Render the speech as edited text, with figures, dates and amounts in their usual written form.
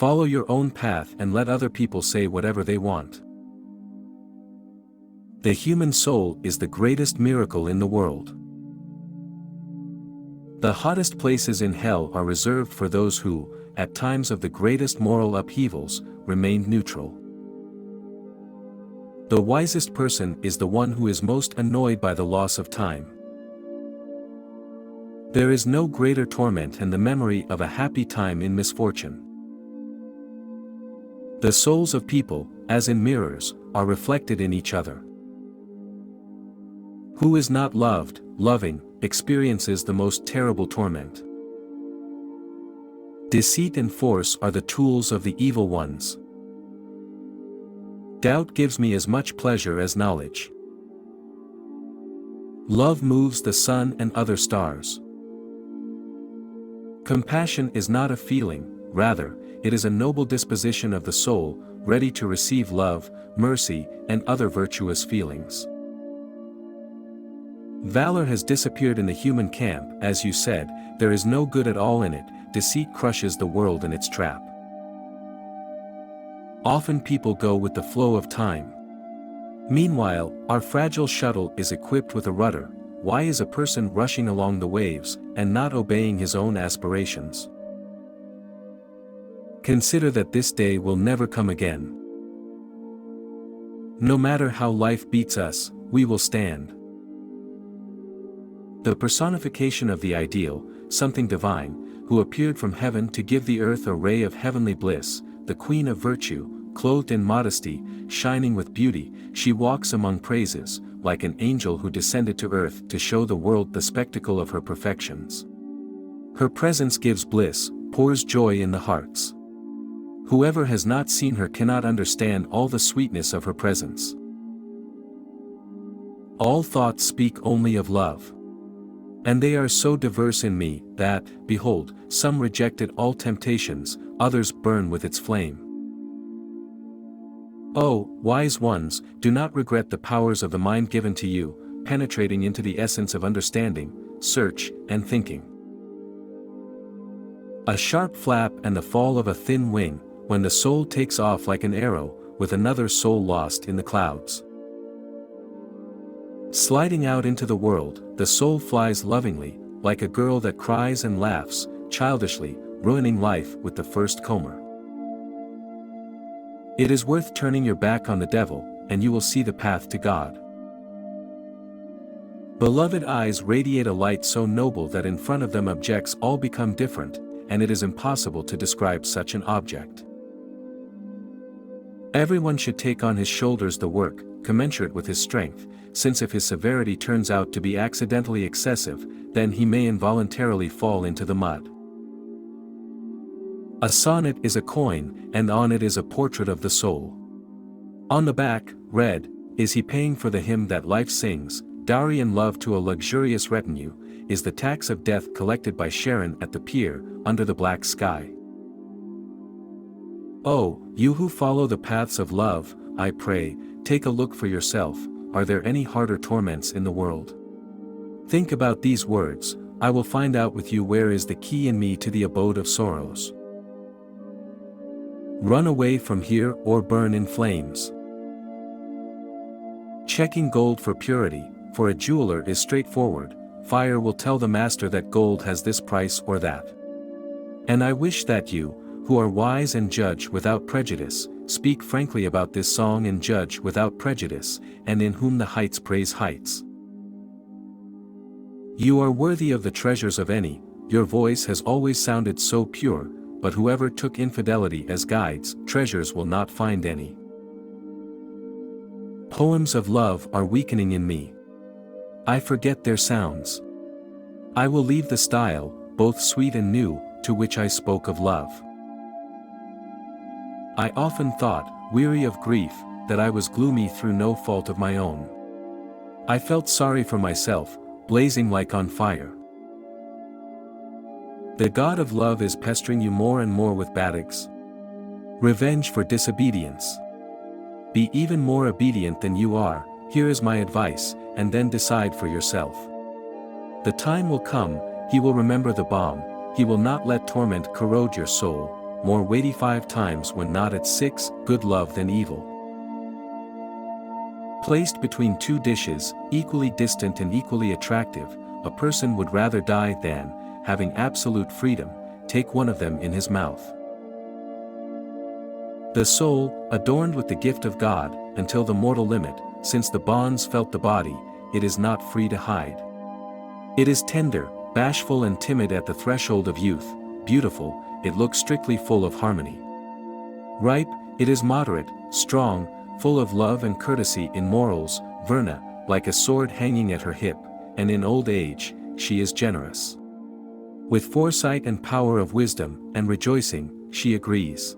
Follow your own path and let other people say whatever they want. The human soul is the greatest miracle in the world. The hottest places in hell are reserved for those who, at times of the greatest moral upheavals, remained neutral. The wisest person is the one who is most annoyed by the loss of time. There is no greater torment than the memory of a happy time in misfortune. The souls of people, as in mirrors, are reflected in each other. Who is not loved, loving, experiences the most terrible torment. Deceit and force are the tools of the evil ones. Doubt gives me as much pleasure as knowledge. Love moves the sun and other stars. Compassion is not a feeling, rather, it is a noble disposition of the soul, ready to receive love, mercy, and other virtuous feelings. Valor has disappeared in the human camp. As you said, there is no good at all in it. Deceit crushes the world in its trap. Often people go with the flow of time. Meanwhile, our fragile shuttle is equipped with a rudder. Why is a person rushing along the waves, and not obeying his own aspirations? Consider that this day will never come again. No matter how life beats us, we will stand. The personification of the ideal, something divine, who appeared from heaven to give the earth a ray of heavenly bliss, the queen of virtue, clothed in modesty, shining with beauty, she walks among praises, like an angel who descended to earth to show the world the spectacle of her perfections. Her presence gives bliss, pours joy in the hearts. Whoever has not seen her cannot understand all the sweetness of her presence. All thoughts speak only of love. And they are so diverse in me, that, behold, some rejected all temptations, others burn with its flame. Oh, wise ones, do not regret the powers of the mind given to you, penetrating into the essence of understanding, search, and thinking. A sharp flap and the fall of a thin wing, when the soul takes off like an arrow, with another soul lost in the clouds. Sliding out into the world, the soul flies lovingly, like a girl that cries and laughs, childishly, ruining life with the first comber. It is worth turning your back on the devil, and you will see the path to God. Beloved eyes radiate a light so noble that in front of them objects all become different, and it is impossible to describe such an object. Everyone should take on his shoulders the work, commensurate with his strength, since if his severity turns out to be accidentally excessive, then he may involuntarily fall into the mud. A sonnet is a coin, and on it is a portrait of the soul. On the back, read, "Is he paying for the hymn that life sings, dowry and love to a luxurious retinue, is the tax of death collected by Sharon at the pier, under the black sky." Oh, you who follow the paths of love, I pray, take a look for yourself. Are there any harder torments in the world? Think about these words, I will find out with you where is the key in me to the abode of sorrows. Run away from here or burn in flames. Checking gold for purity, for a jeweler is straightforward, fire will tell the master that gold has this price or that. And I wish that you, who are wise and judge without prejudice, speak frankly about this song and judge without prejudice, and in whom the heights praise heights. You are worthy of the treasures of any, your voice has always sounded so pure, but whoever took infidelity as guides, treasures will not find any. Poems of love are weakening in me. I forget their sounds. I will leave the style, both sweet and new, to which I spoke of love. I often thought, weary of grief, that I was gloomy through no fault of my own. I felt sorry for myself, blazing like on fire. The God of love is pestering you more and more with badags. Revenge for disobedience. Be even more obedient than you are, here is my advice, and then decide for yourself. The time will come, he will remember the balm, he will not let torment corrode your soul, more weighty 5 times when not at 6, good love than evil. Placed between 2 dishes, equally distant and equally attractive, a person would rather die than, having absolute freedom, take one of them in his mouth. The soul, adorned with the gift of God, until the mortal limit, since the bonds felt the body, it is not free to hide. It is tender, bashful and timid at the threshold of youth, beautiful, it looks strictly full of harmony. Ripe, it is moderate, strong, full of love and courtesy in morals, verna, like a sword hanging at her hip, and in old age, she is generous. With foresight and power of wisdom, and rejoicing, she agrees.